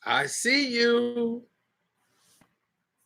I see you.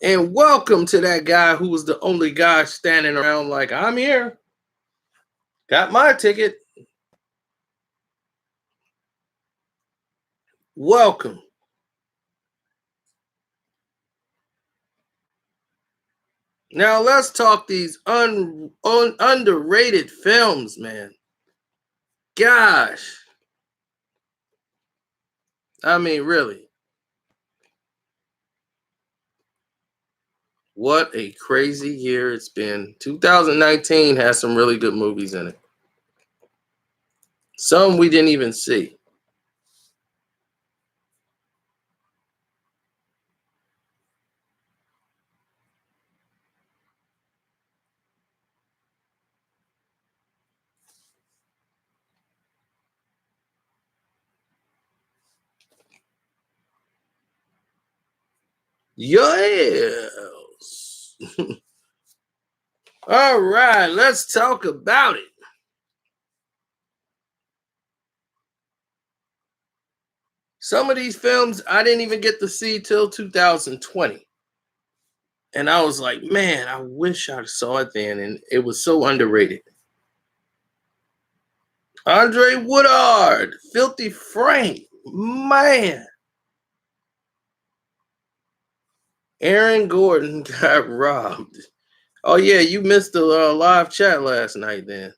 And welcome to that guy who was the only guy standing around like, I'm here. Got my ticket. Welcome. Now let's talk these underrated films, man. Gosh. I mean, really. What a crazy year it's been. 2019 has some really good movies in it. Some we didn't even see. Yes. All right, let's talk about it. Some of these films I didn't even get to see till 2020. And I was like, man, I wish I saw it then. And it was so underrated. Andre Woodard, Filthy Frank, man. Aaron Gordon got robbed. Oh, yeah, you missed the live chat last night then.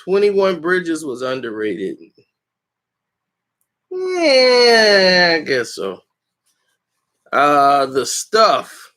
21 Bridges was underrated. Yeah, I guess so. The Stuff.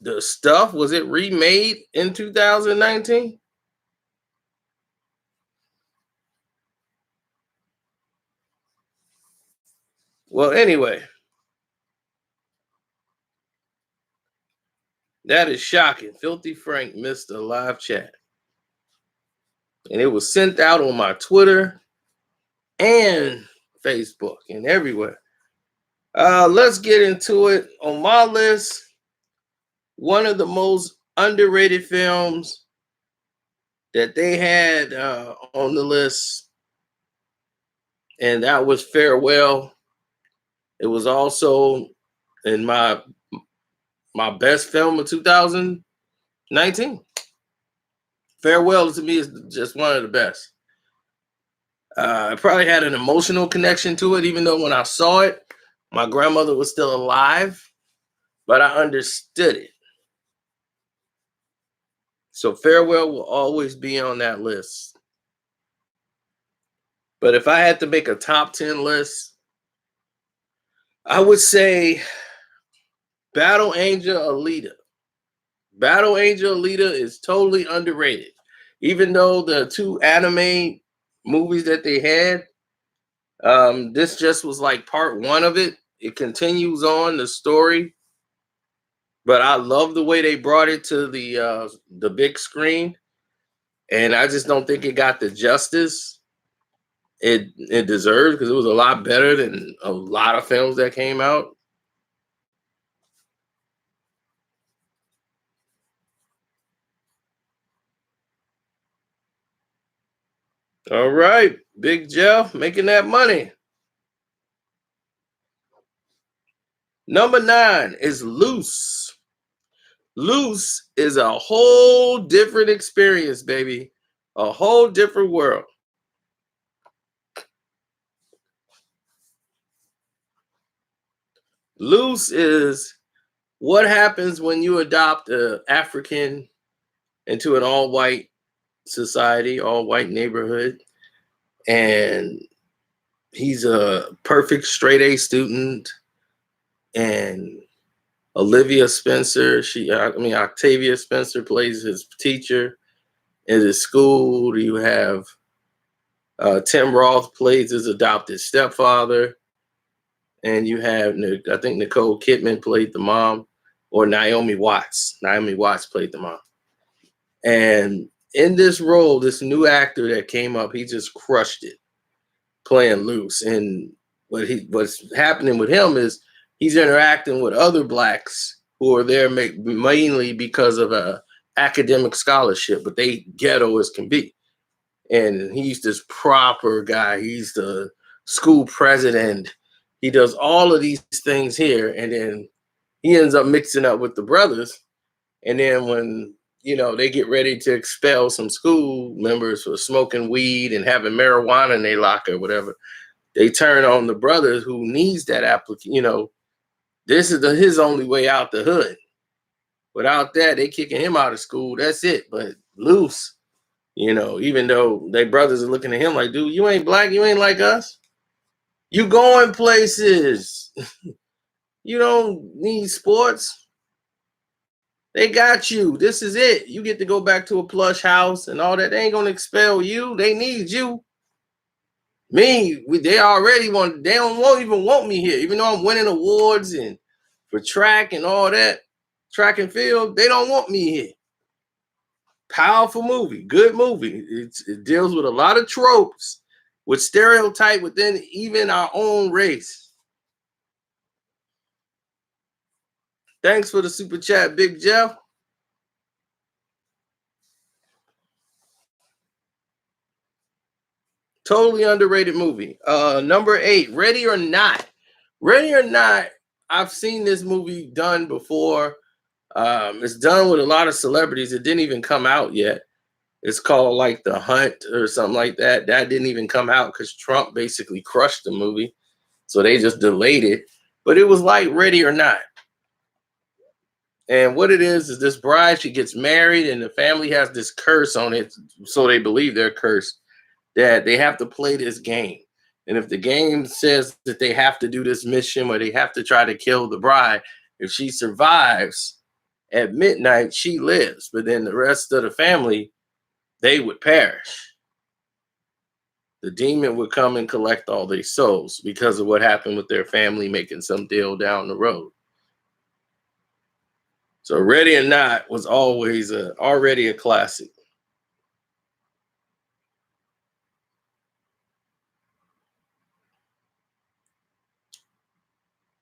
The Stuff, was it remade in 2019? Well, anyway, that is shocking. Filthy Frank missed a live chat. And it was sent out on my Twitter and Facebook and everywhere. Let's get into it. On my list, one of the most underrated films that they had on the list, and that was Farewell. It was also in my best film of 2019. Farewell to me is just one of the best. I probably had an emotional connection to it, even though when I saw it, my grandmother was still alive, but I understood it. So Farewell will always be on that list. But if I had to make a top 10 list, I would say Battle Angel Alita. Battle Angel Alita is totally underrated. Even though the two anime movies that they had, this just was like part one of it. It continues on the story. But I love the way they brought it to the big screen. And I just don't think it got the justice it deserved, because it was a lot better than a lot of films that came out. All right, Big Jeff making that money. Number 9 is Loose. Loose is a whole different experience, baby. A whole different world. Loose is what happens when you adopt an African into an all-white society, all-white neighborhood, and he's a perfect straight A student, and Octavia Spencer plays his teacher in his school. You have Tim Roth plays his adopted stepfather, and you have, I think, Nicole Kidman played the mom, or Naomi Watts. Naomi Watts played the mom. And in this role, this new actor that came up, he just crushed it, playing Loose. And what's happening with him is he's interacting with other blacks who are there mainly because of a academic scholarship, but they ghetto as can be. And he's this proper guy. He's the school president. He does all of these things here, and then he ends up mixing up with the brothers. And then when they get ready to expel some school members for smoking weed and having marijuana in their locker, whatever, they turn on the brothers who needs that application. This is his only way out the hood. Without that, they kicking him out of school. That's it. But loose, even though they brothers are looking at him like, dude, you ain't black, you ain't like us. You going places. You don't need sports. They got you. This is it. You get to go back to a plush house and all that. They ain't gonna expel you. They need you. They already want. They don't even want me here, even though I'm winning awards and for track and all that, track and field. They don't want me here. Powerful movie, good movie. It deals with a lot of tropes, with stereotype within even our own race. Thanks for the super chat, Big Jeff. Totally underrated movie. Number 8, Ready or Not. Ready or Not, I've seen this movie done before. It's done with a lot of celebrities. It didn't even come out yet. It's called like The Hunt or something like that. That didn't even come out because Trump basically crushed the movie. So they just delayed it. But it was like Ready or Not. And what it is this bride, she gets married and the family has this curse on it. So they believe they're cursed, that they have to play this game. And if the game says that they have to do this mission or they have to try to kill the bride, if she survives at midnight, she lives. But then the rest of the family, they would perish. The demon would come and collect all their souls because of what happened with their family making some deal down the road. So Ready or Not was always already a classic.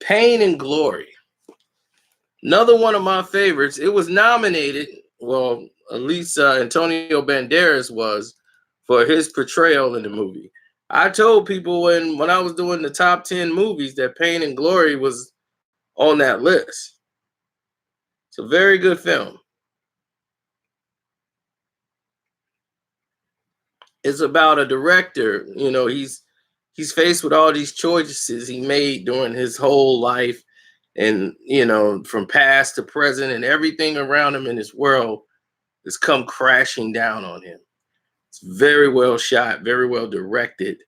Pain and Glory. Another one of my favorites. It was nominated, well, at least Antonio Banderas was, for his portrayal in the movie. I told people when I was doing the top 10 movies that Pain and Glory was on that list. It's a very good film. It's about a director. He's faced with all these choices he made during his whole life, and from past to present, and everything around him in his world has come crashing down on him. It's very well shot, very well directed.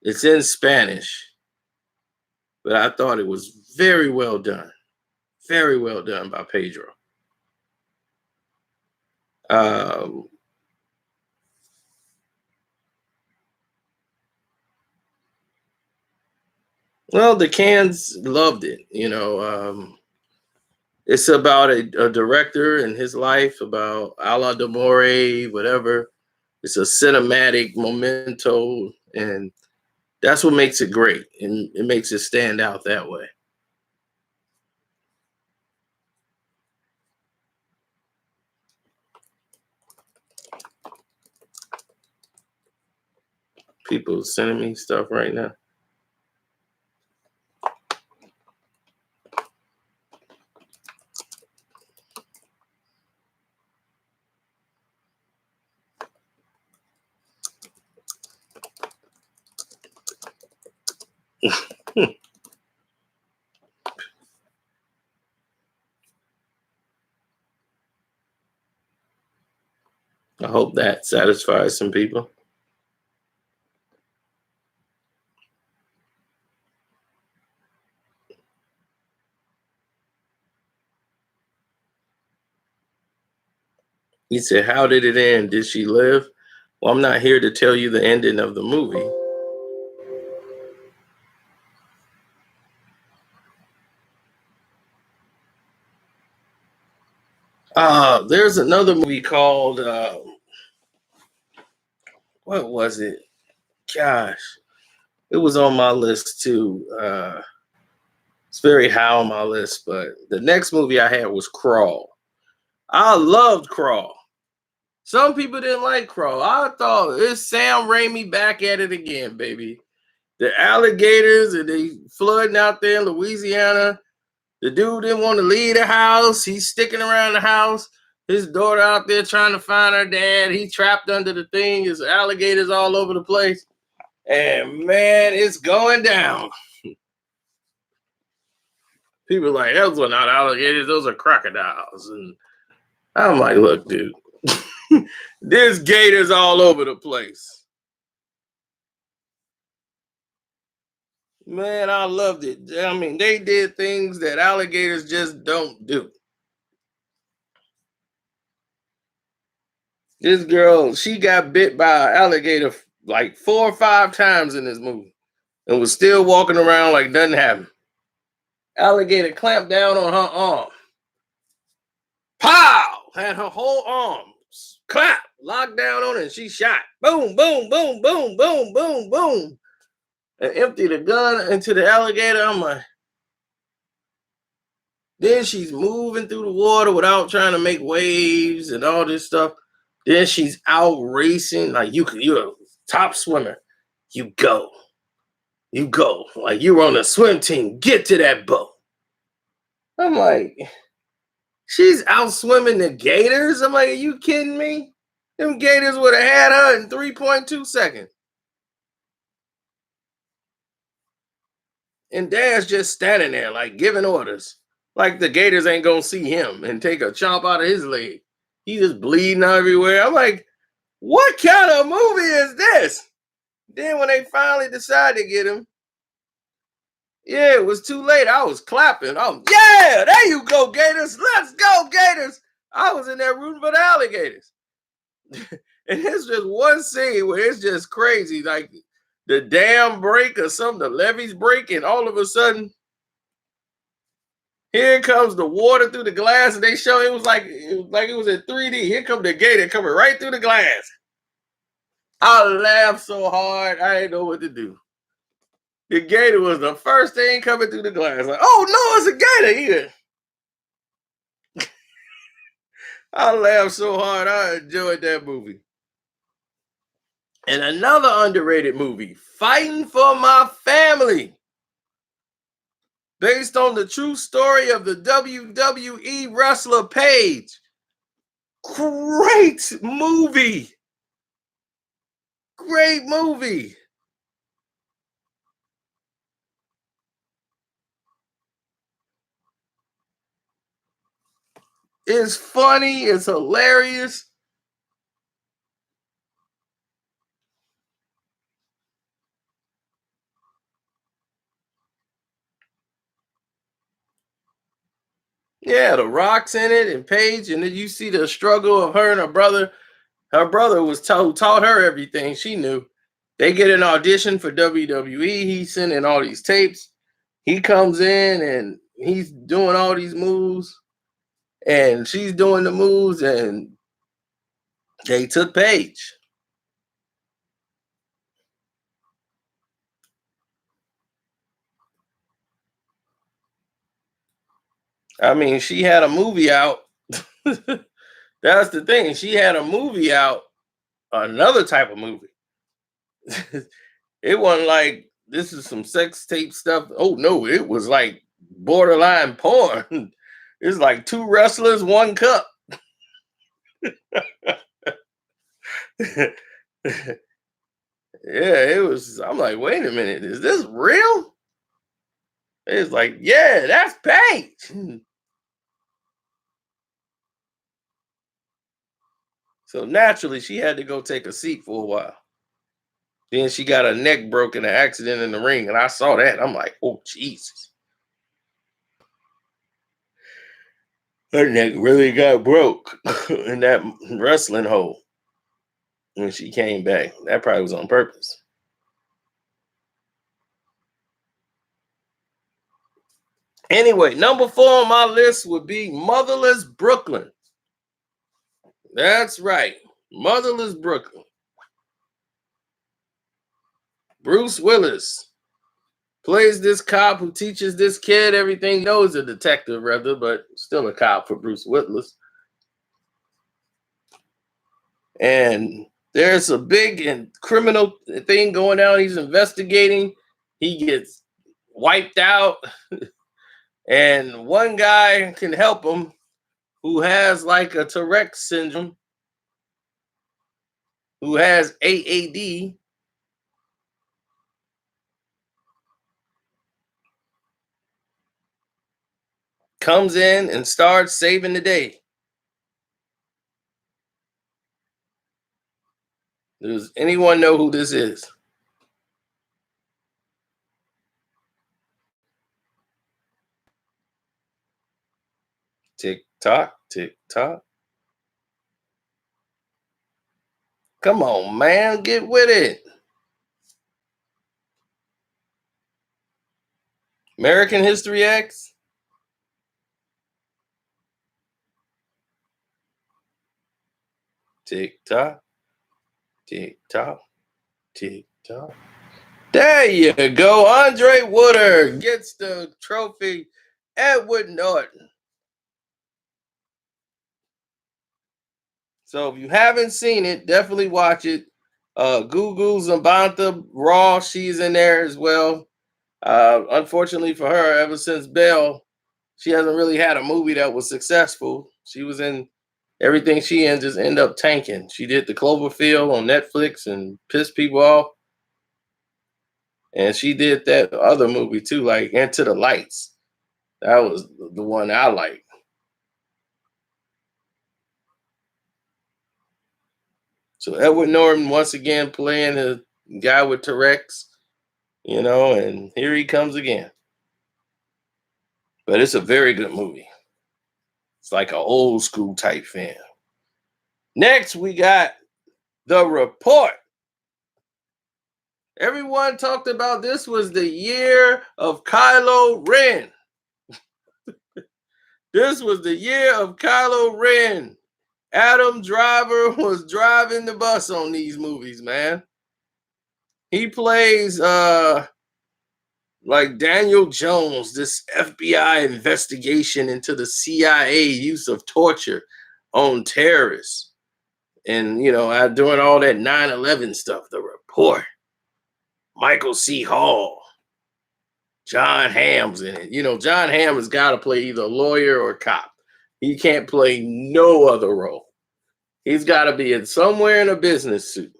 It's in Spanish, but I thought it was very well done. Very well done by Pedro. Well, the Cans loved it. It's about a director and his life, about Ala de More, whatever. It's a cinematic memento, and that's what makes it great, and it makes it stand out that way. People sending me stuff right now. I hope that satisfies some people. He said, how did it end? Did she live? Well, I'm not here to tell you the ending of the movie. There's another movie called, what was it? Gosh, it was on my list too. It's very high on my list, but the next movie I had was Crawl. I loved Crawl. Some people didn't like Crawl. I thought it's Sam Raimi back at it again, baby. The alligators and they flooding out there in Louisiana. The dude didn't want to leave the house. He's sticking around the house. His daughter out there trying to find her dad. He trapped under the thing. There's alligators all over the place. And man, it's going down. People are like, those are not alligators, those are crocodiles. And I'm like, look, dude, there's gators all over the place. Man, I loved it. I mean, they did things that alligators just don't do. This girl, she got bit by an alligator like 4 or 5 times in this movie and was still walking around like nothing happened. Alligator clamped down on her arm. Pow! Had her whole arm clap, locked down on it, and she shot. Boom, boom, boom, boom, boom, boom, boom. And emptied the gun into the alligator. I'm like, then she's moving through the water without trying to make waves and all this stuff. Then she's out racing. Like you're a top swimmer. You go. Like you're on the swim team. Get to that boat. I'm like, she's out swimming the gators. I'm like, are you kidding me? Them gators would have had her in 3.2 seconds. And Dad's just standing there, like giving orders. Like the gators ain't gonna see him and take a chomp out of his leg. He just bleeding everywhere. I'm like, what kind of movie is this? Then when they finally decided to get him, yeah, it was too late. I was clapping. Oh, yeah, there you go, Gators. Let's go, Gators. I was in there rooting for the alligators. And it's just one scene where it's just crazy. Like the dam break or something, the levees break, and all of a sudden, here comes the water through the glass, and they show it was like it was in 3D. Here comes the gator coming right through the glass. I laughed so hard, I didn't know what to do. The gator was the first thing coming through the glass. Like, oh no, it's a gator here. I laughed so hard. I enjoyed that movie. And another underrated movie, Fighting for My Family, based on the true story of the WWE wrestler Paige. Great movie. Great movie. It's funny. It's hilarious. Yeah, The Rock's in it and Paige, and then you see the struggle of her and her brother. Her brother was taught her everything she knew. They get an audition for WWE. He's sending all these tapes. He comes in and he's doing all these moves, and she's doing the moves, and they took Paige. I mean, she had a movie out. That's the thing. She had a movie out, another type of movie. It wasn't like this is some sex tape stuff. Oh no, it was like borderline porn. It's like 2 wrestlers, 1 cup. Yeah, it was. I'm like, wait a minute, is this real? It's like, yeah, that's Paige. So naturally, she had to go take a seat for a while. Then she got her neck broken in an accident in the ring, and I saw that. I'm like, oh Jesus, her neck really got broke in that wrestling hole when she came back. That probably was on purpose. Anyway, number 4 on my list would be Motherless Brooklyn. That's right, Motherless Brooklyn. Bruce Willis plays this cop who teaches this kid everything. Knows a detective, rather, but still a cop for Bruce Willis. and there's a big and criminal thing going on. He's investigating. He gets wiped out, and one guy can help him who has like a Tourette syndrome, who has AAD. Comes in and starts saving the day. Does anyone know who this is? Tick tock, tick tock. Come on, man, get with it. American History X? Tick tock, tick tock, tick tock. There you go. Andre Woodard gets the trophy. Edward Norton. So if you haven't seen it, definitely watch it. Gugu Mbatha Raw, she's in there as well. Unfortunately for her, ever since Belle, she hasn't really had a movie that was successful. She was in everything she in just end up tanking. She did the Cloverfield on Netflix and pissed people off. And she did that other movie too, like Into the Lights. That was the one I liked. So Edward Norton once again playing a guy with Tourette's, and here he comes again. But it's a very good movie. It's like an old school type film. Next, we got The Report. Everyone talked about this was the year of Kylo Ren. This was the year of Kylo Ren. Adam Driver was driving the bus on these movies, man. He plays like Daniel Jones, this FBI investigation into the CIA use of torture on terrorists. And, doing all that 9/11 stuff, The Report. Michael C. Hall. John Hamm's in it. John Hamm has got to play either lawyer or cop. He can't play no other role. He's got to be in somewhere in a business suit.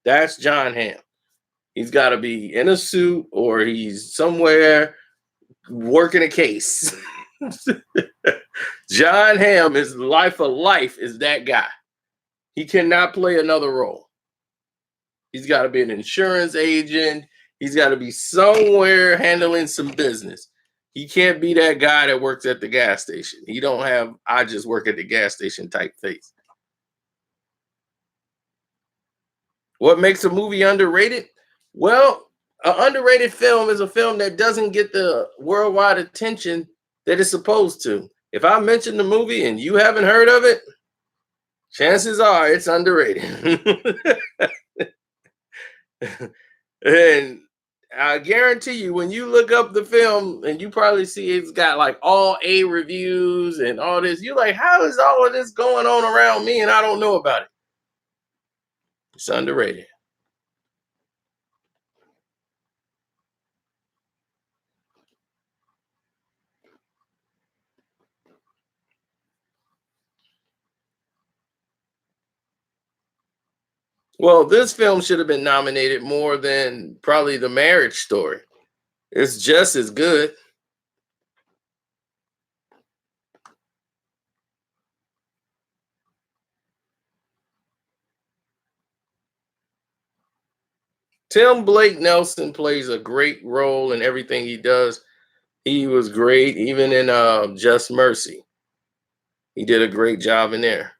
That's John Hamm. He's got to be in a suit or he's somewhere working a case. John Hamm is life of life is that guy. He cannot play another role. He's got to be an insurance agent. He's got to be somewhere handling some business. He can't be that guy that works at the gas station. He don't have I just work at the gas station type face. What makes a movie underrated? Well, an underrated film is a film that doesn't get the worldwide attention that it's supposed to. If I mention the movie and you haven't heard of it, chances are it's underrated. And I guarantee you, when you look up the film and you probably see it's got like all A reviews and all this, you're like, how is all of this going on around me and I don't know about it? It's underrated. Well, this film should have been nominated more than probably The Marriage Story. It's just as good. Tim Blake Nelson plays a great role in everything he does. He was great even in Just Mercy. He did a great job in there.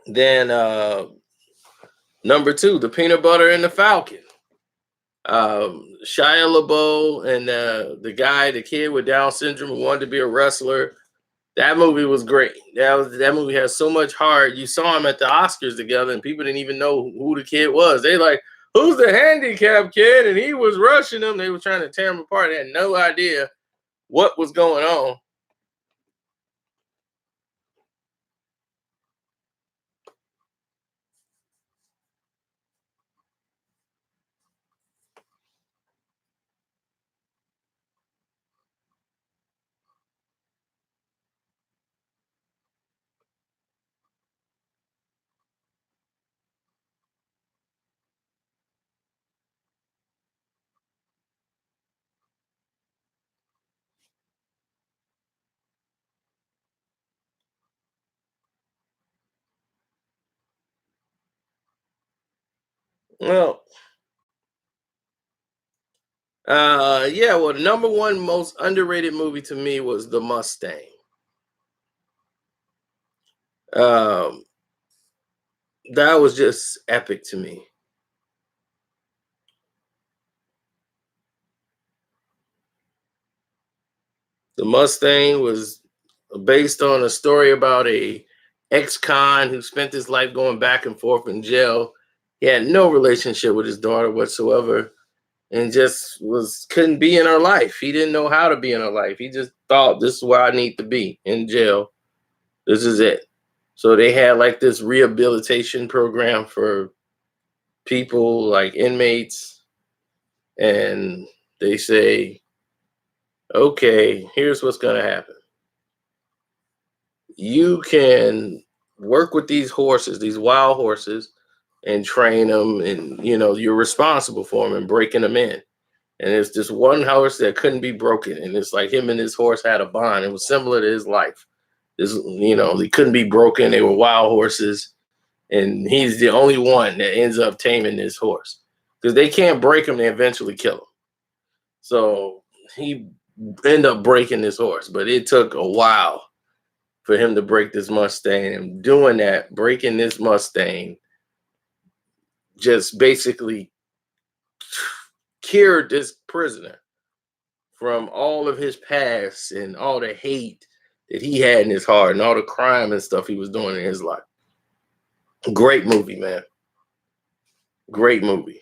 Then number 2, The Peanut Butter and the Falcon. Shia LaBeouf and the guy, the kid with Down syndrome who wanted to be a wrestler. That movie was great. That movie has so much heart. You saw him at the Oscars together, and people didn't even know who the kid was. They like, who's the handicapped kid? And he was rushing them. They were trying to tear him apart. They had no idea what was going on. Well, yeah, well, the number one most underrated movie to me was The Mustang. Um, that was just epic to me. The Mustang was based on a story about a ex-con who spent his life going back and forth in jail. He had no relationship with his daughter whatsoever, and just was couldn't be in her life. He didn't know how to be in her life. He just thought, this is where I need to be, in jail. This is it. So they had like this rehabilitation program for people like inmates, and they say, okay, here's what's going to happen. You can work with these horses, these wild horses, and train them, and you're responsible for them and breaking them in. And it's this one horse that couldn't be broken, and it's like him and his horse had a bond. It was similar to his life. They couldn't be broken. They were wild horses, and he's the only one that ends up taming this horse because they can't break him. They eventually kill him. So he ended up breaking this horse, but it took a while for him to break this Mustang. And doing that, breaking this Mustang, just basically cured this prisoner from all of his past and all the hate that he had in his heart and all the crime and stuff he was doing in his life. Great movie, man. Great movie.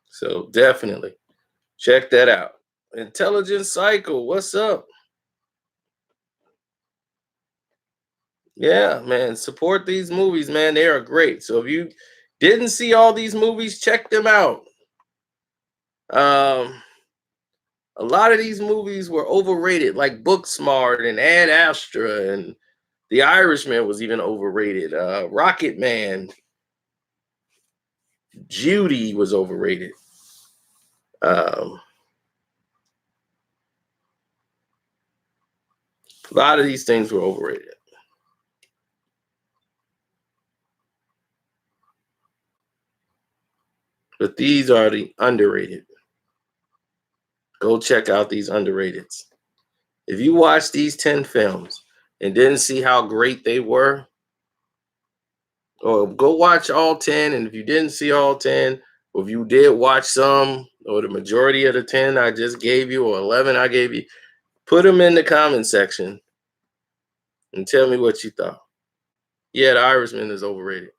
So definitely check that out. Intelligent Cycle, what's up? Yeah, man, support these movies, man. They are great. So if you didn't see all these movies, check them out. Um, a lot of these movies were overrated, like Booksmart and Ad Astra, and The Irishman was even overrated. Rocket Man, Judy was overrated. Um, a lot of these things were overrated. But these are the underrated. Go check out these underrateds. If you watch these 10 films and didn't see how great they were, or go watch all 10. And if you didn't see all 10, or if you did watch some, or the majority of the 10 I just gave you, or 11 I gave you, put them in the comment section and tell me what you thought. Yeah, The Irishman is overrated.